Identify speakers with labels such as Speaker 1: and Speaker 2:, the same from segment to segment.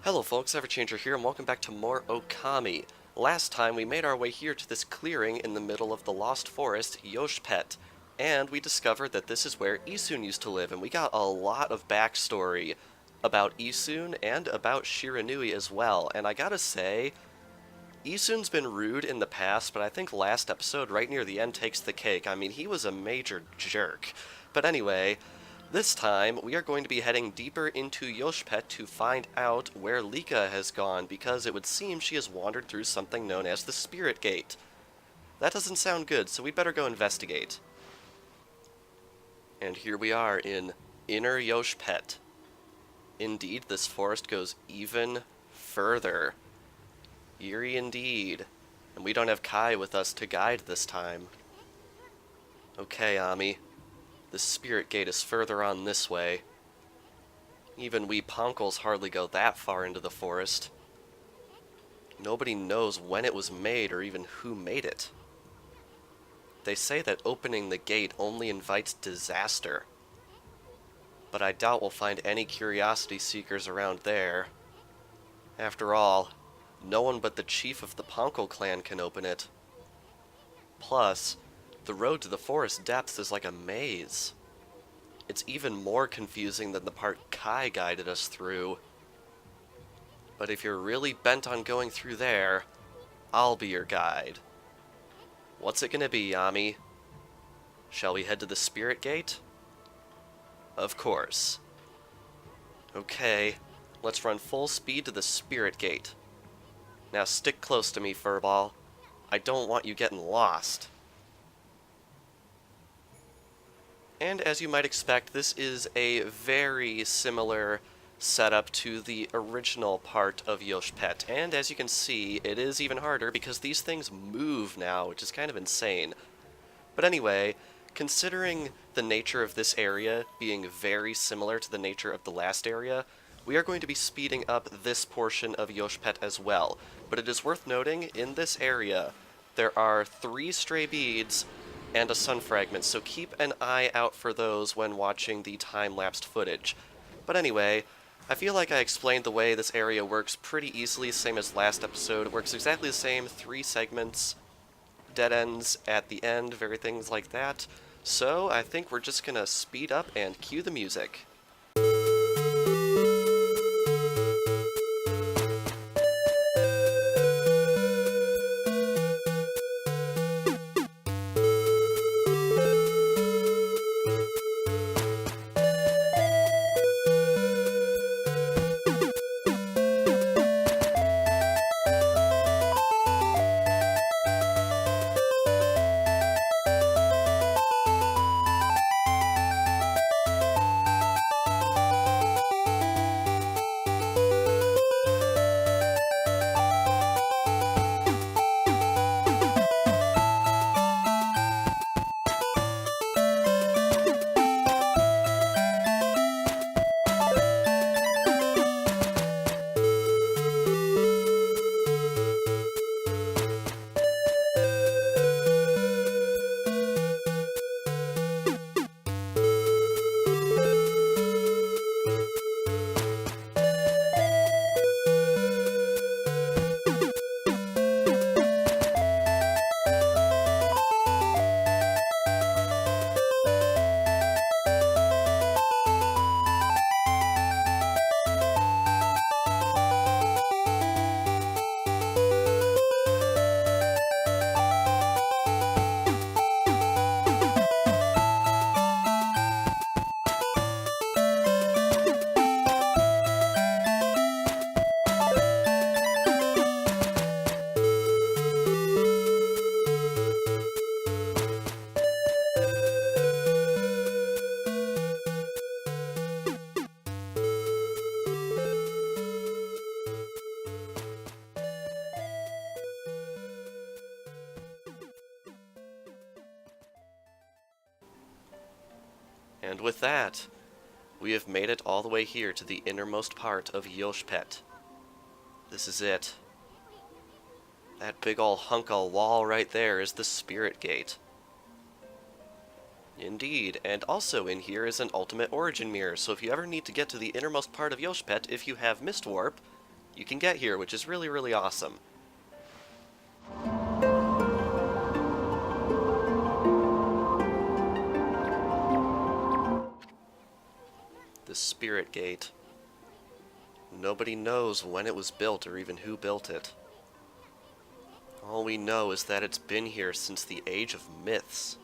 Speaker 1: Hello folks, Everchanger here, and welcome back to more Ōkami. Last time we made our way here to this clearing in the middle of the Lost Forest, Yoshpet, and we discovered that this is where Isun used to live, and we got a lot of backstory about Isun and about Shiranui as well, and I gotta say, Isun's been rude in the past, but I think last episode, right near the end, takes the cake. I mean, he was a major jerk. But anyway, this time, we are going to be heading deeper into Yoshpet to find out where Lika has gone, because it would seem she has wandered through something known as the Spirit Gate. That doesn't sound good, so we better go investigate. And here we are in Inner Yoshpet. Indeed, this forest goes even further. Eerie indeed. And we don't have Kai with us to guide this time. Okay, Ami. The Spirit Gate is further on this way. Even we Ponkles hardly go that far into the forest. Nobody knows when it was made or even who made it. They say that opening the gate only invites disaster. But I doubt we'll find any curiosity seekers around there. After all, no one but the chief of the Ponkle clan can open it. Plus, the road to the forest depths is like a maze. It's even more confusing than the part Kai guided us through. But if you're really bent on going through there, I'll be your guide. What's it gonna be, Ami? Shall we head to the Spirit Gate? Of course. Okay, let's run full speed to the Spirit Gate. Now stick close to me, Furball. I don't want you getting lost. And as you might expect, this is a very similar setup to the original part of Yoshpet. And as you can see, it is even harder because these things move now, which is kind of insane. But anyway, considering the nature of this area being very similar to the nature of the last area, we are going to be speeding up this portion of Yoshpet as well. But it is worth noting, in this area, there are 3 stray beads and a sun fragment, so keep an eye out for those when watching the time-lapsed footage. But anyway, I feel like I explained the way this area works pretty easily, same as last episode. It works exactly the same, 3 segments, dead ends at the end, very things like that. So I think we're just gonna speed up and cue the music. And with that, we have made it all the way here to the innermost part of Yoshpet. This is it. That big ol' hunk of wall right there is the Spirit Gate. Indeed, and also in here is an ultimate origin mirror, so if you ever need to get to the innermost part of Yoshpet, if you have Mist Warp, you can get here, which is really, really awesome. The Spirit Gate. Nobody knows when it was built or even who built it. All we know is that it's been here since the age of myths.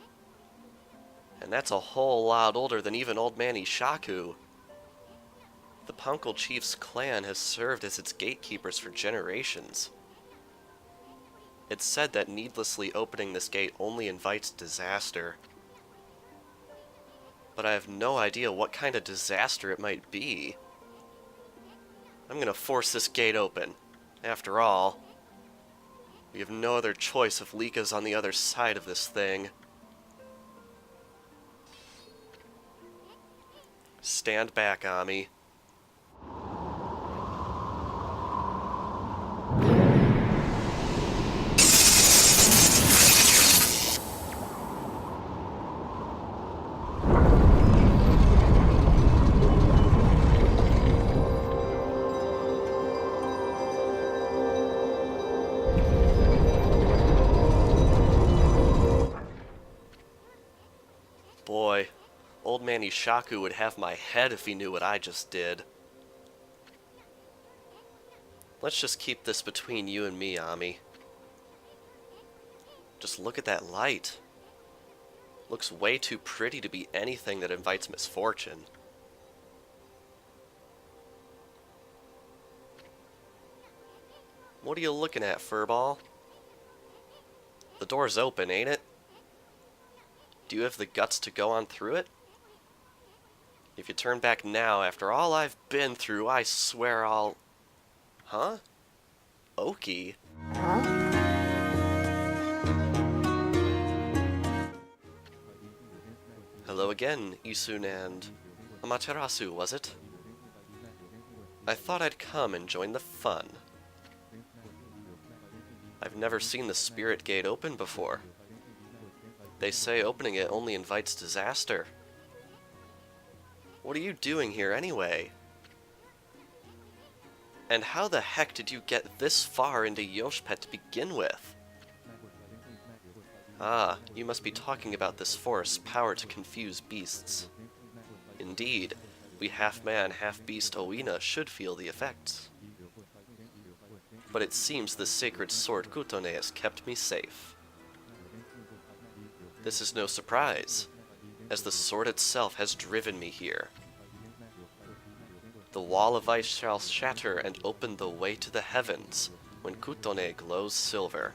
Speaker 1: And that's a whole lot older than even Old Man Ishaku. The Punkle Chief's clan has served as its gatekeepers for generations. It's said that needlessly opening this gate only invites disaster. But I have no idea what kind of disaster it might be. I'm gonna force this gate open. After all, we have no other choice if Lika's on the other side of this thing. Stand back, Ami. Boy, Old Man Ishaku would have my head if he knew what I just did. Let's just keep this between you and me, Ami. Just look at that light. Looks way too pretty to be anything that invites misfortune. What are you looking at, Furball? The door's open, ain't it? Do you have the guts to go on through it? If you turn back now, after all I've been through, I swear I'll... Huh? Ōki? Hello again, Isun and... Amaterasu, was it? I thought I'd come and join the fun. I've never seen the Spirit Gate open before. They say opening it only invites disaster. What are you doing here anyway? And how the heck did you get this far into Yoshpet to begin with? Ah, you must be talking about this forest's power to confuse beasts. Indeed, we half-man, half-beast Ōina should feel the effects. But it seems the sacred sword Kutone has kept me safe. This is no surprise, as the sword itself has driven me here. The wall of ice shall shatter and open the way to the heavens when Kutone glows silver.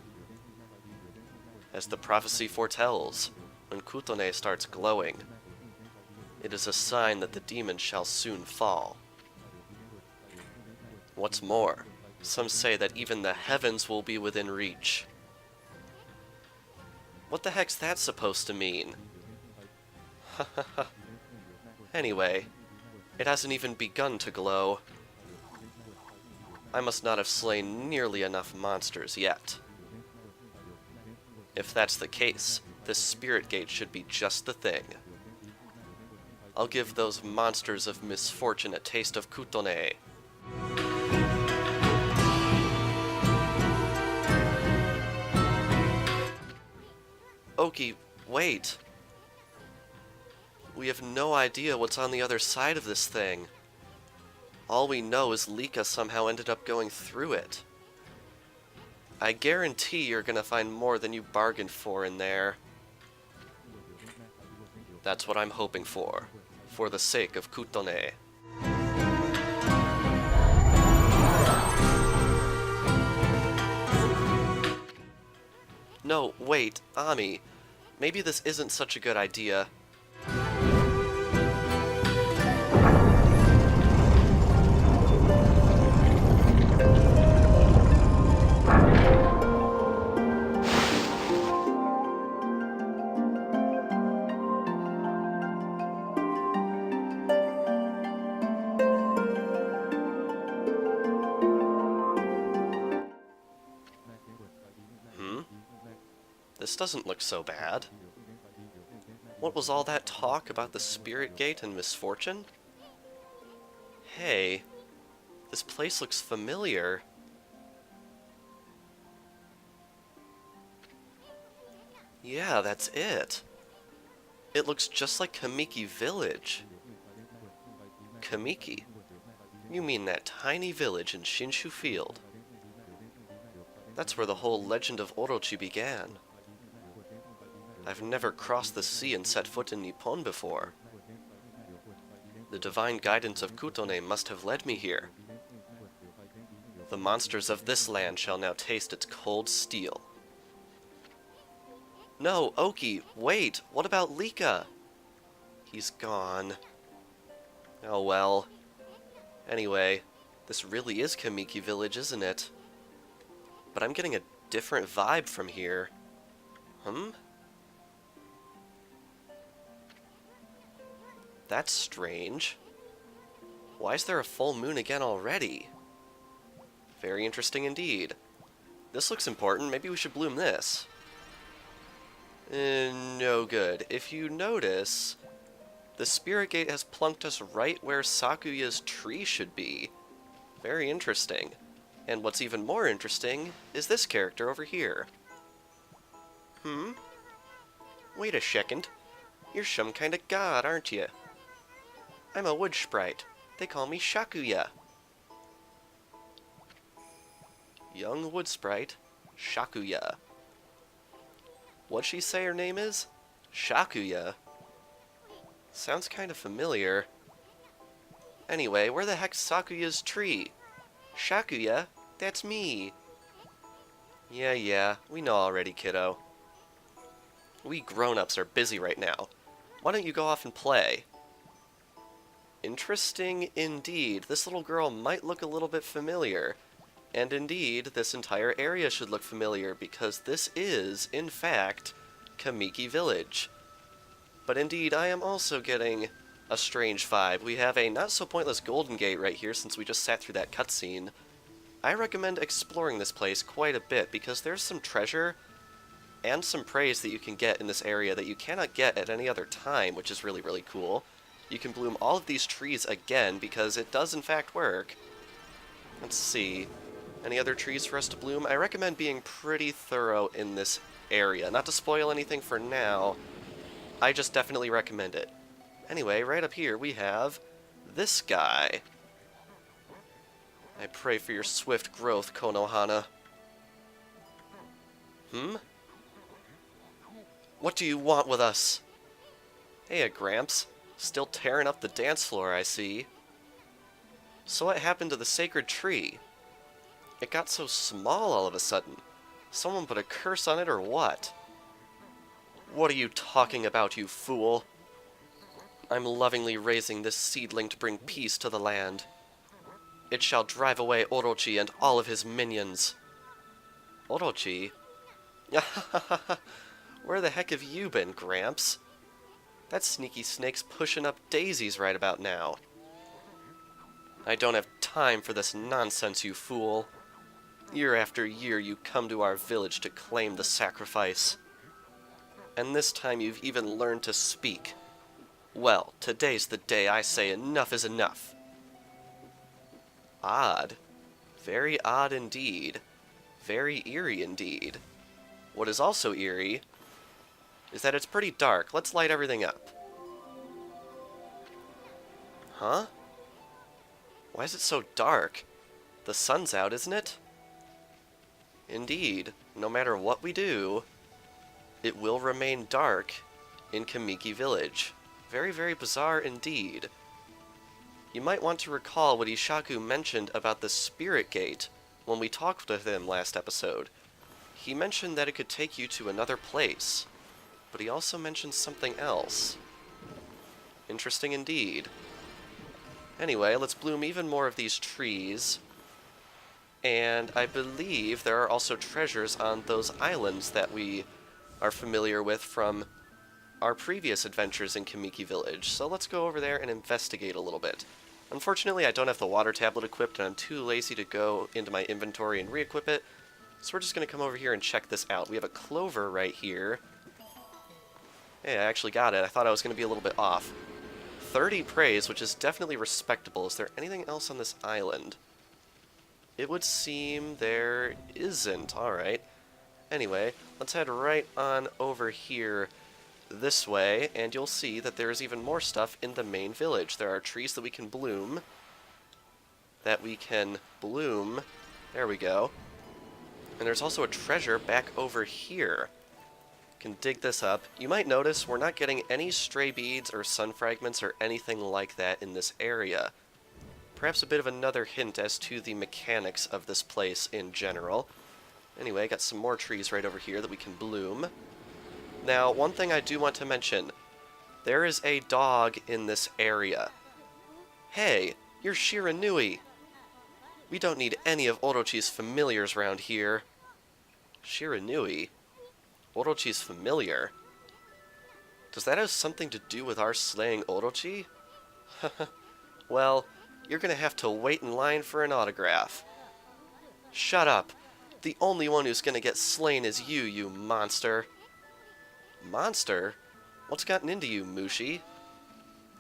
Speaker 1: As the prophecy foretells, when Kutone starts glowing, it is a sign that the demon shall soon fall. What's more, some say that even the heavens will be within reach. What the heck's that supposed to mean? Anyway, it hasn't even begun to glow. I must not have slain nearly enough monsters yet. If that's the case, this Spirit Gate should be just the thing. I'll give those monsters of misfortune a taste of Kutone. Ōki, wait. We have no idea what's on the other side of this thing. All we know is Lika somehow ended up going through it. I guarantee you're gonna find more than you bargained for in there. That's what I'm hoping for the sake of Kutone. No, wait, Ami. Maybe this isn't such a good idea. This doesn't look so bad. What was all that talk about the Spirit Gate and misfortune? Hey, This place looks familiar. Yeah, that's it. It looks just like Kamiki Village. Kamiki? You mean that tiny village in Shinshu Field? That's where the whole legend of Orochi began. I've never crossed the sea and set foot in Nippon before. The divine guidance of Kutone must have led me here. The monsters of this land shall now taste its cold steel. No, Oki, wait! What about Lika? He's gone. Oh well. Anyway, this really is Kamiki Village, isn't it? But I'm getting a different vibe from here. That's strange. Why is there a full moon again already? Very interesting indeed. This looks important. Maybe we should bloom this. No good. If you notice, the Spirit Gate has plunked us right where Sakuya's tree should be. Very interesting. And what's even more interesting is this character over here. Wait a second. You're some kind of god, aren't you? I'm a wood sprite. They call me Shakuya. Young wood sprite, Shakuya. What'd she say her name is? Shakuya? Sounds kind of familiar. Anyway, where the heck's Sakuya's tree? Shakuya? That's me. Yeah, we know already, kiddo. We grown-ups are busy right now. Why don't you go off and play? Interesting indeed. This little girl might look a little bit familiar. And indeed, this entire area should look familiar because this is, in fact, Kamiki Village. But indeed, I am also getting a strange vibe. We have a not-so-pointless Golden Gate right here since we just sat through that cutscene. I recommend exploring this place quite a bit because there's some treasure and some praise that you can get in this area that you cannot get at any other time, which is really, really cool. You can bloom all of these trees again because it does in fact work. Let's see. Any other trees for us to bloom? I recommend being pretty thorough in this area. Not to spoil anything for now, I just definitely recommend it. Anyway, right up here we have this guy. I pray for your swift growth, Konohana. What do you want with us? Hey, Gramps. Still tearing up the dance floor, I see. So what happened to the sacred tree? It got so small all of a sudden. Someone put a curse on it or what? What are you talking about, you fool? I'm lovingly raising this seedling to bring peace to the land. It shall drive away Orochi and all of his minions. Orochi? Where the heck have you been, Gramps? That sneaky snake's pushing up daisies right about now. I don't have time for this nonsense, you fool. Year after year you come to our village to claim the sacrifice. And this time you've even learned to speak. Well, today's the day I say enough is enough. Odd. Very odd indeed. Very eerie indeed. What is also eerie is that it's pretty dark. Let's light everything up. Huh? Why is it so dark? The sun's out, isn't it? Indeed, no matter what we do, it will remain dark in Kamiki Village. Very, very bizarre indeed. You might want to recall what Ishaku mentioned about the Spirit Gate when we talked with him last episode. He mentioned that it could take you to another place, but he also mentioned something else. Interesting indeed. Anyway, let's bloom even more of these trees. And I believe there are also treasures on those islands that we are familiar with from our previous adventures in Kamiki Village. So let's go over there and investigate a little bit. Unfortunately, I don't have the water tablet equipped, and I'm too lazy to go into my inventory and re-equip it. So we're just going to come over here and check this out. We have a clover right here. Hey, I actually got it. I thought I was going to be a little bit off. 30 praise, which is definitely respectable. Is there anything else on this island? It would seem there isn't. Alright. Anyway, let's head right on over here this way, and you'll see that there's even more stuff in the main village. There are trees that we can bloom. There we go. And there's also a treasure back over here. Can dig this up. You might notice we're not getting any stray beads or sun fragments or anything like that in this area. Perhaps a bit of another hint as to the mechanics of this place in general. Anyway, got some more trees right over here that we can bloom. Now, one thing I do want to mention. There is a dog in this area. Hey, you're Shiranui. We don't need any of Orochi's familiars around here. Shiranui? Orochi's familiar? Does that have something to do with our slaying Orochi? Well, you're gonna have to wait in line for an autograph. Shut up. The only one who's gonna get slain is you, you monster. Monster? What's gotten into you, Mushi?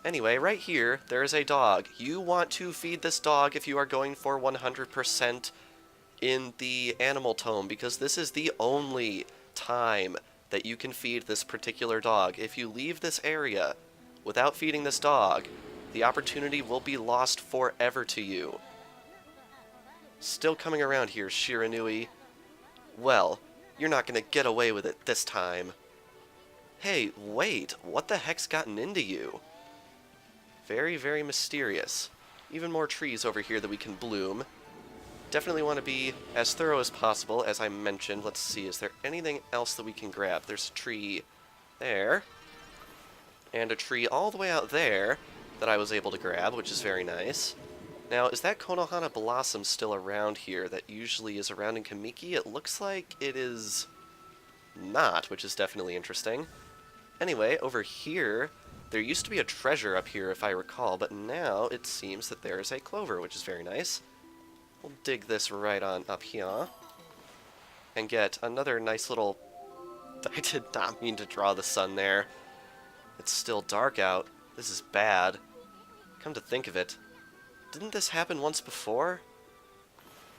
Speaker 1: Anyway, right here, there is a dog. You want to feed this dog if you are going for 100% in the animal tome, because this is the only time that you can feed this particular dog. If you leave this area without feeding this dog, the opportunity will be lost forever to you. Still coming around here, Shiranui. Well, you're not gonna get away with it this time. Hey, wait, what the heck's gotten into you? Very, very mysterious. Even more trees over here that we can bloom. Definitely want to be as thorough as possible, as I mentioned. Let's see, is there anything else that we can grab? There's a tree there, and a tree all the way out there that I was able to grab, which is very nice. Now, is that Konohana Blossom still around here that usually is around in Kamiki? It looks like it is not, which is definitely interesting. Anyway, over here, there used to be a treasure up here, if I recall, but now it seems that there is a clover, which is very nice. We'll dig this right on up here, and get another nice little... I did not mean to draw the sun there. It's still dark out. This is bad. Come to think of it, didn't this happen once before?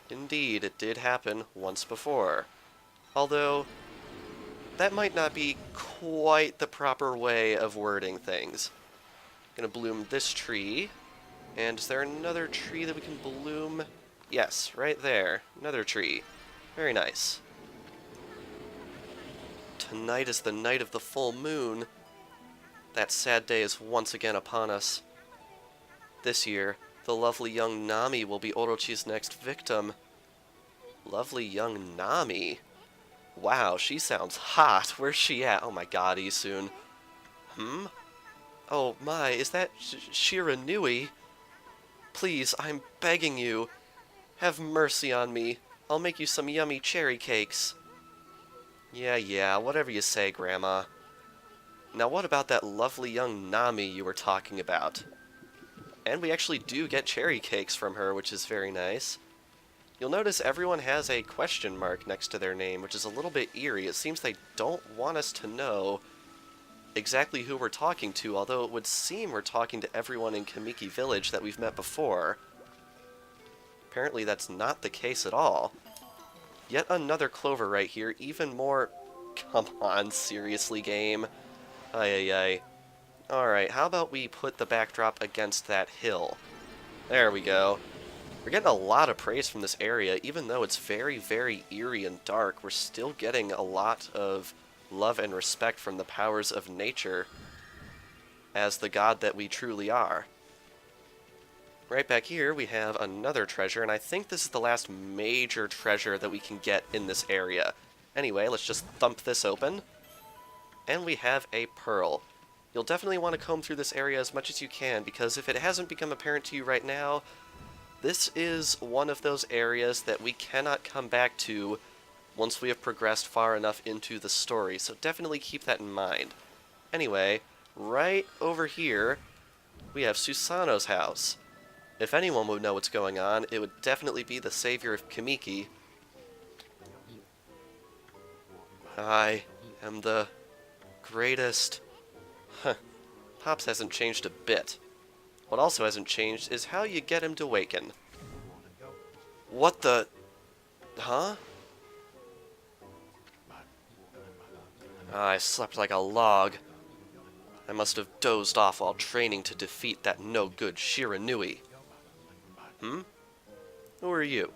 Speaker 1: Indeed, it did happen once before. Although, that might not be quite the proper way of wording things. Gonna bloom this tree. And is there another tree that we can bloom? Yes, right there. Another tree. Very nice. Tonight is the night of the full moon. That sad day is once again upon us. This year, the lovely young Nami will be Orochi's next victim. Lovely young Nami? Wow, she sounds hot. Where's she at? Oh my god, Isun. Oh my, is that Shiranui? Please, I'm begging you. Have mercy on me. I'll make you some yummy cherry cakes. Yeah, whatever you say, Grandma. Now what about that lovely young Nami you were talking about? And we actually do get cherry cakes from her, which is very nice. You'll notice everyone has a question mark next to their name, which is a little bit eerie. It seems they don't want us to know exactly who we're talking to, although it would seem we're talking to everyone in Kamiki Village that we've met before. Apparently that's not the case at all. Yet another clover right here, even more... Come on, seriously, game. Ay. Alright, how about we put the backdrop against that hill? There we go. We're getting a lot of praise from this area, even though it's very, very eerie and dark. We're still getting a lot of love and respect from the powers of nature as the god that we truly are. Right back here, we have another treasure, and I think this is the last major treasure that we can get in this area. Anyway, let's just thump this open. And we have a pearl. You'll definitely want to comb through this area as much as you can, because if it hasn't become apparent to you right now, this is one of those areas that we cannot come back to once we have progressed far enough into the story, so definitely keep that in mind. Anyway, right over here, we have Susanoo's house. If anyone would know what's going on, it would definitely be the savior of Kamiki. I am the greatest. Pops hasn't changed a bit. What also hasn't changed is how you get him to waken. What the... Huh? I slept like a log. I must have dozed off while training to defeat that no-good Shiranui. Hmm? Who are you?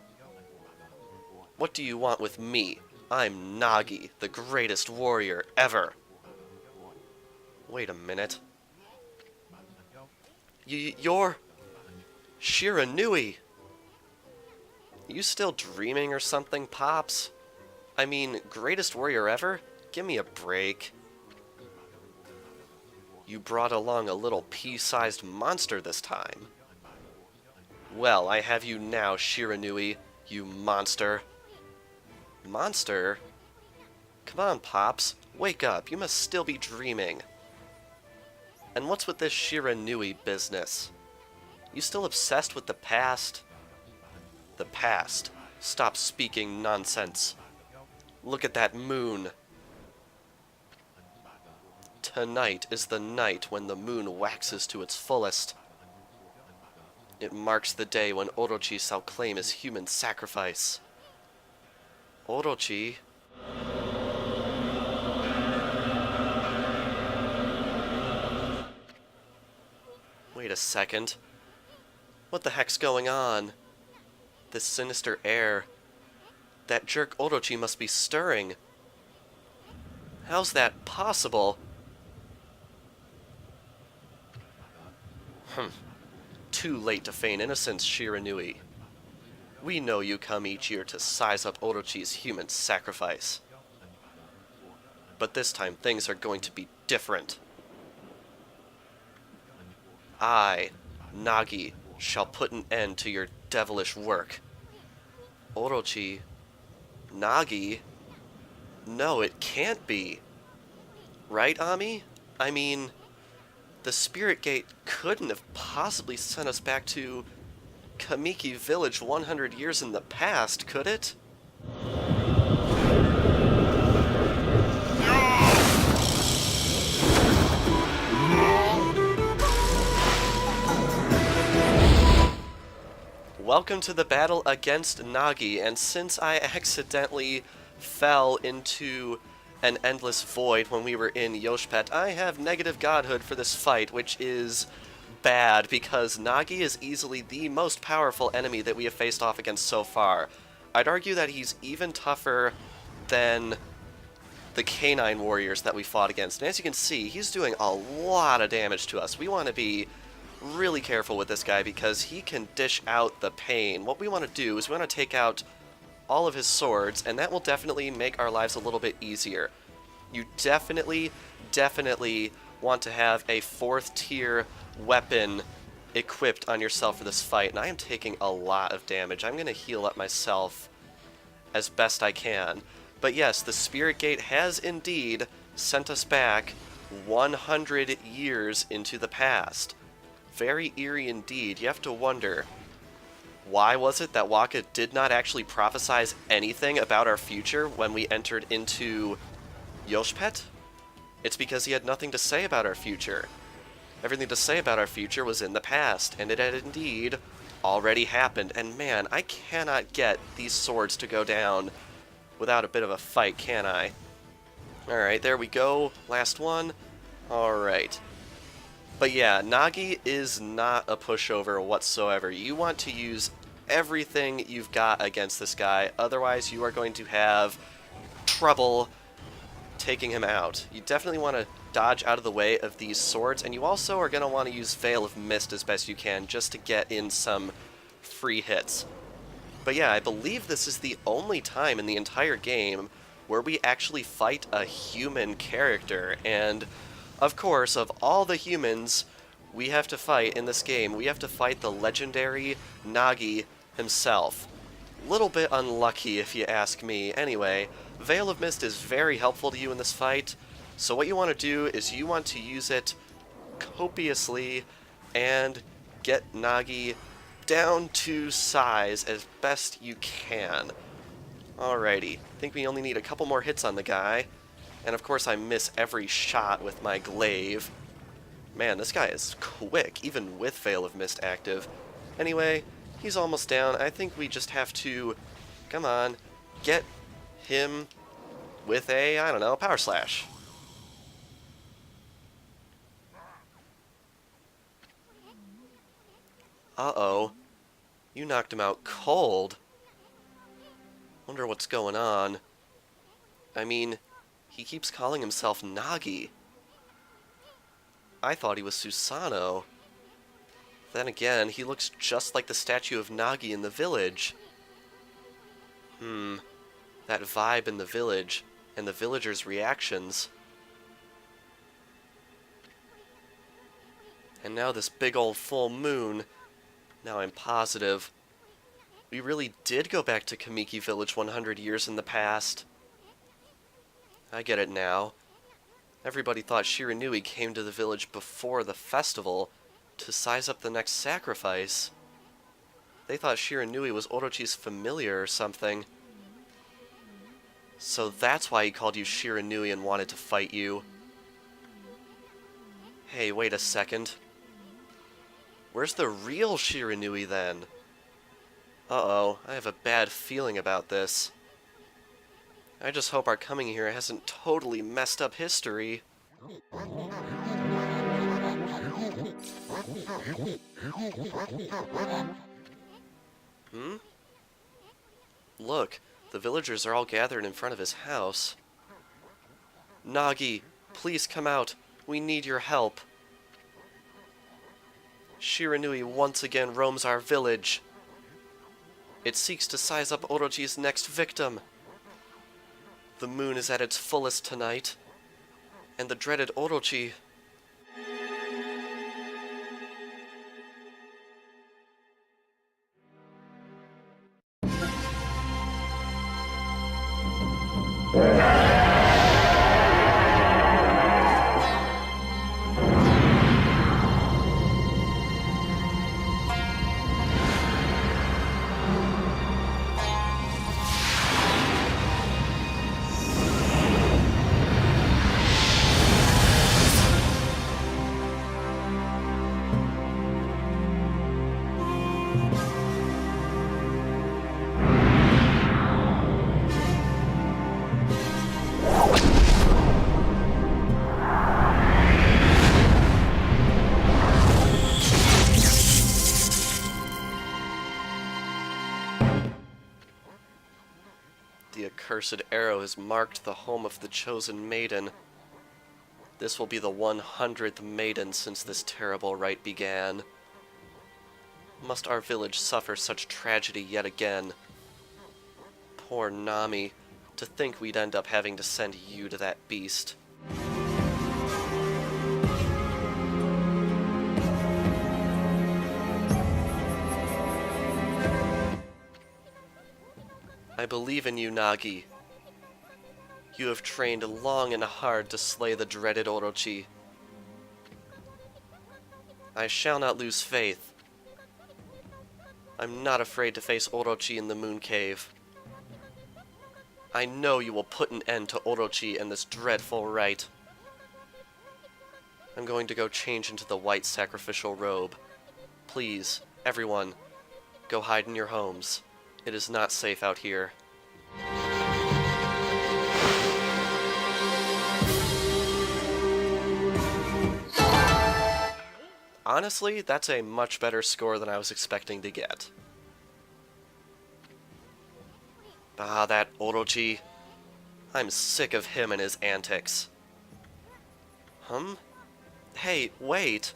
Speaker 1: What do you want with me? I'm Nagi, the greatest warrior ever. Wait a minute. You're... Shiranui! You still dreaming or something, Pops? I mean, greatest warrior ever? Give me a break. You brought along a little pea-sized monster this time. Well, I have you now, Shiranui, you monster. Monster? Come on, Pops. Wake up. You must still be dreaming. And what's with this Shiranui business? You still obsessed with the past? The past. Stop speaking nonsense. Look at that moon. Tonight is the night when the moon waxes to its fullest. It marks the day when Orochi shall claim his human sacrifice. Orochi? Wait a second. What the heck's going on? This sinister air. That jerk Orochi must be stirring. How's that possible? Too late to feign innocence, Shiranui. We know you come each year to size up Orochi's human sacrifice. But this time things are going to be different. I, Nagi, shall put an end to your devilish work. Orochi... Nagi? No, it can't be. Right, Ami? I mean, the Spirit Gate couldn't have possibly sent us back to Kamiki Village 100 years in the past, could it? Welcome to the battle against Nagi, and since I accidentally fell into an endless void when we were in Yoshpet, I have negative godhood for this fight, which is bad, because Nagi is easily the most powerful enemy that we have faced off against so far. I'd argue that he's even tougher than the canine warriors that we fought against, and as you can see, he's doing a lot of damage to us. We want to be really careful with this guy because he can dish out the pain. What we want to do is we want to take out all of his swords, and that will definitely make our lives a little bit easier. You definitely want to have a 4th tier weapon equipped on yourself for this fight, and I am taking a lot of damage. I'm going to heal up myself as best I can. But yes, the Spirit Gate has indeed sent us back 100 years into the past. Very eerie indeed. You have to wonder, why was it that Waka did not actually prophesize anything about our future when we entered into Yoshpet? It's because he had nothing to say about our future. Everything to say about our future was in the past, and it had indeed already happened. And man, I cannot get these swords to go down without a bit of a fight, can I? Alright, there we go. Last one. Alright. But yeah, Nagi is not a pushover whatsoever. You want to use everything you've got against this guy, otherwise you are going to have trouble taking him out. You definitely want to dodge out of the way of these swords, and you also are going to want to use Veil of Mist as best you can just to get in some free hits. But yeah, I believe this is the only time in the entire game where we actually fight a human character, and of course, of all the humans we have to fight in this game, we have to fight the legendary Nagi himself. Little bit unlucky if you ask me. Anyway, Veil of Mist is very helpful to you in this fight, so what you want to do is you want to use it copiously and get Nagi down to size as best you can. Alrighty, I think we only need a couple more hits on the guy. And of course I miss every shot with my glaive. Man, this guy is quick, even with Veil of Mist active. Anyway, He's almost down. I think we just have to, come on, get him with a, I don't know, power slash. Uh-oh. You knocked him out cold. Wonder what's going on. I mean, he keeps calling himself Nagi. I thought he was Susanoo. Then again, he looks just like the statue of Nagi in the village. That vibe in the village, and the villagers' reactions. And now this big old full moon. Now I'm positive. We really did go back to Kamiki Village 100 years in the past. I get it now. Everybody thought Shiranui came to the village before the festival to size up the next sacrifice. They thought Shiranui was Orochi's familiar or something. So that's why he called you Shiranui and wanted to fight you. Hey, wait a second. Where's the real Shiranui then? Uh-oh, I have a bad feeling about this. I just hope our coming here hasn't totally messed up history. Look, the villagers are all gathered in front of his house. Nagi, please come out. We need your help. Shiranui once again roams our village. It seeks to size up Orochi's next victim. The moon is at its fullest tonight, and the dreaded Orochi... The accursed arrow has marked the home of the chosen maiden. This will be the 100th maiden since this terrible rite began. Must our village suffer such tragedy yet again? Poor Nami, to think we'd end up having to send you to that beast. I believe in you, Nagi. You have trained long and hard to slay the dreaded Orochi. I shall not lose faith. I'm not afraid to face Orochi in the Moon Cave. I know you will put an end to Orochi and this dreadful rite. I'm going to go change into the white sacrificial robe. Please, everyone, go hide in your homes. It is not safe out here. Honestly, that's a much better score than I was expecting to get. Ah, that Orochi. I'm sick of him and his antics. Hey, wait.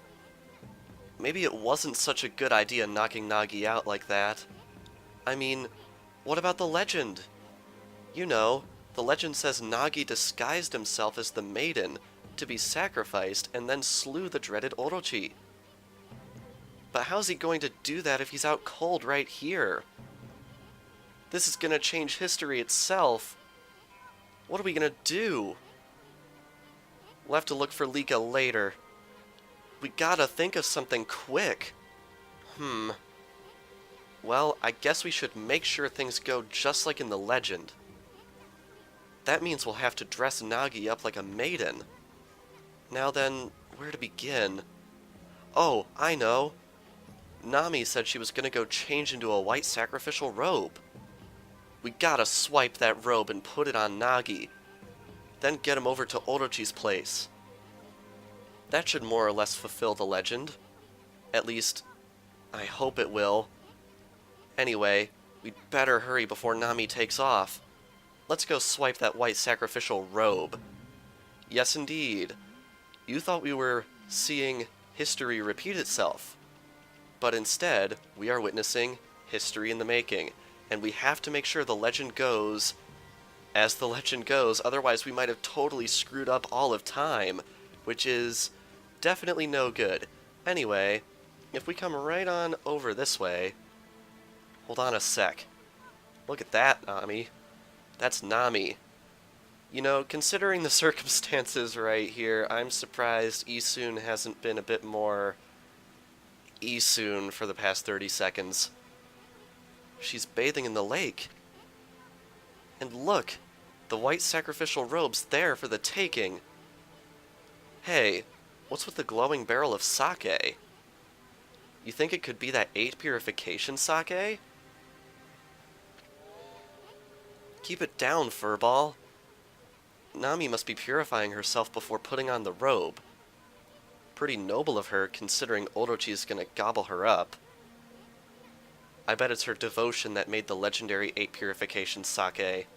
Speaker 1: Maybe it wasn't such a good idea knocking Nagi out like that. I mean, what about the legend? You know, the legend says Nagi disguised himself as the maiden to be sacrificed and then slew the dreaded Orochi. But how's he going to do that if he's out cold right here? This is gonna change history itself. What are we gonna do? We'll have to look for Lika later. We gotta think of something quick. Well, I guess we should make sure things go just like in the legend. That means we'll have to dress Nagi up like a maiden. Now then, where to begin? Oh, I know. Nami said she was gonna go change into a white sacrificial robe. We gotta swipe that robe and put it on Nagi, then get him over to Orochi's place. That should more or less fulfill the legend. At least, I hope it will. Anyway, we'd better hurry before Nami takes off. Let's go swipe that white sacrificial robe. Yes, indeed. You thought we were seeing history repeat itself. But instead, we are witnessing history in the making. And we have to make sure the legend goes as the legend goes, otherwise we might have totally screwed up all of time, which is definitely no good. Anyway, if we come right on over this way... Hold on a sec. Look at that, Nami. That's Nami. You know, considering the circumstances right here, I'm surprised Isun hasn't been a bit more Isun for the past 30 seconds. She's bathing in the lake. And look, the white sacrificial robe's there for the taking. Hey, what's with the glowing barrel of sake? You think it could be that 8 purification sake? Keep it down, furball. Nami must be purifying herself before putting on the robe. Pretty noble of her, considering Orochi's gonna gobble her up. I bet it's her devotion that made the legendary 8 purification sake.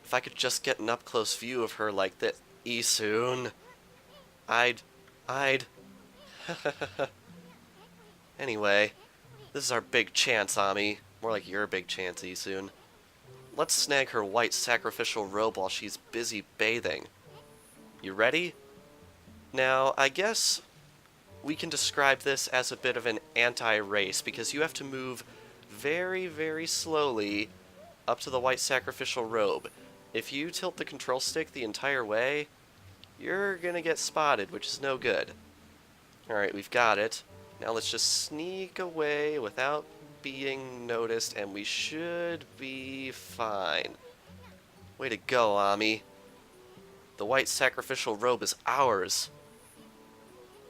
Speaker 1: If I could just get an up-close view of her like that, Isun, I'd... Anyway, this is our big chance, Ami. More like your big chance, Isun. Let's snag her white sacrificial robe while she's busy bathing. You ready? Now, I guess we can describe this as a bit of an anti-race, because you have to move very, very slowly up to the white sacrificial robe. If you tilt the control stick the entire way, you're gonna get spotted, which is no good. Alright, we've got it. Now let's just sneak away without being noticed, and we should be fine. Way to go, Ami. The white sacrificial robe is ours.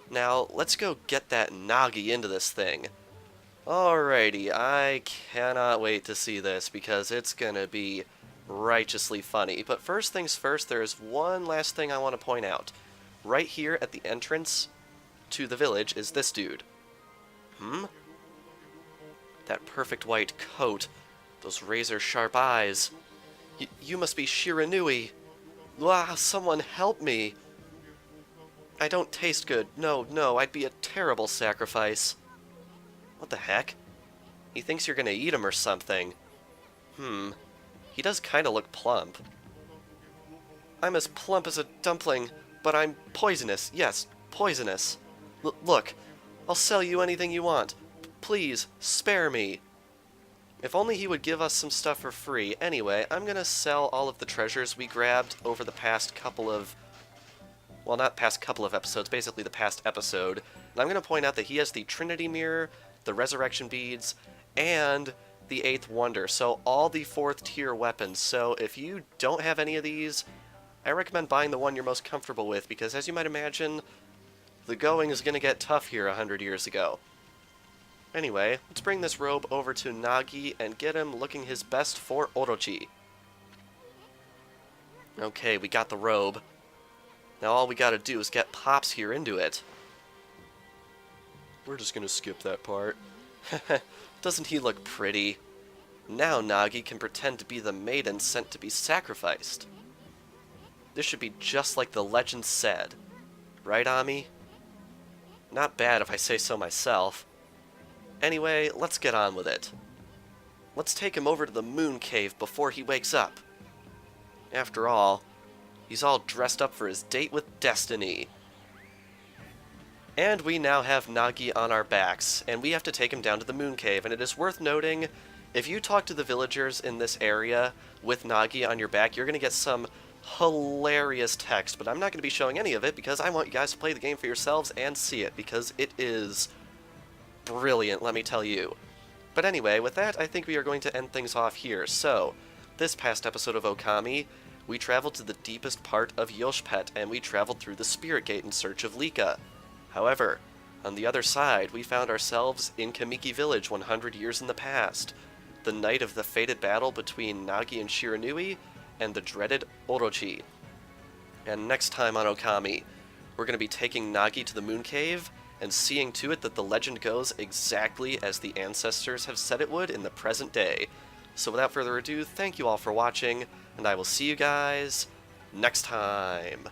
Speaker 1: Now, let's go get that Nagi into this thing. Alrighty, I cannot wait to see this, because it's gonna be righteously funny. But first things first, there's one last thing I want to point out. Right here at the entrance to the village is this dude. That perfect white coat. Those razor-sharp eyes. You must be Shiranui. Wow, someone help me. I don't taste good. No, I'd be a terrible sacrifice. What the heck? He thinks you're gonna eat him or something. He does kinda look plump. I'm as plump as a dumpling, but I'm poisonous. Yes, poisonous. Look, I'll sell you anything you want. Please, spare me. If only he would give us some stuff for free. Anyway, I'm gonna sell all of the treasures we grabbed over the past couple of... Well, not past couple of episodes, basically the past episode. And I'm gonna point out that he has the Trinity Mirror, the Resurrection Beads, and the 8th Wonder. So all the 4th tier weapons. So if you don't have any of these, I recommend buying the one you're most comfortable with, because as you might imagine, the going is gonna get tough here 100 years ago. Anyway, let's bring this robe over to Nagi and get him looking his best for Orochi. Okay, we got the robe. Now all we gotta do is get Pops here into it. We're just gonna skip that part. Doesn't he look pretty? Now Nagi can pretend to be the maiden sent to be sacrificed. This should be just like the legend said. Right, Ami? Not bad if I say so myself. Anyway, let's get on with it. Let's take him over to the moon cave before he wakes up. After all, he's all dressed up for his date with Destiny. And we now have Nagi on our backs, and we have to take him down to the moon cave. And it is worth noting, if you talk to the villagers in this area with Nagi on your back, you're going to get some hilarious text. But I'm not going to be showing any of it, because I want you guys to play the game for yourselves and see it, because it is brilliant, let me tell you. But anyway, with that, I think we are going to end things off here. So, this past episode of Ōkami, we traveled to the deepest part of Yoshpet, and we traveled through the Spirit Gate in search of Lika. However, On the other side, we found ourselves in Kamiki Village 100 years in the past, the night of the fated battle between Nagi and Shiranui, and the dreaded Orochi. And next time on Ōkami, we're going to be taking Nagi to the Moon Cave and seeing to it that the legend goes exactly as the ancestors have said it would in the present day. So without further ado, thank you all for watching, and I will see you guys next time.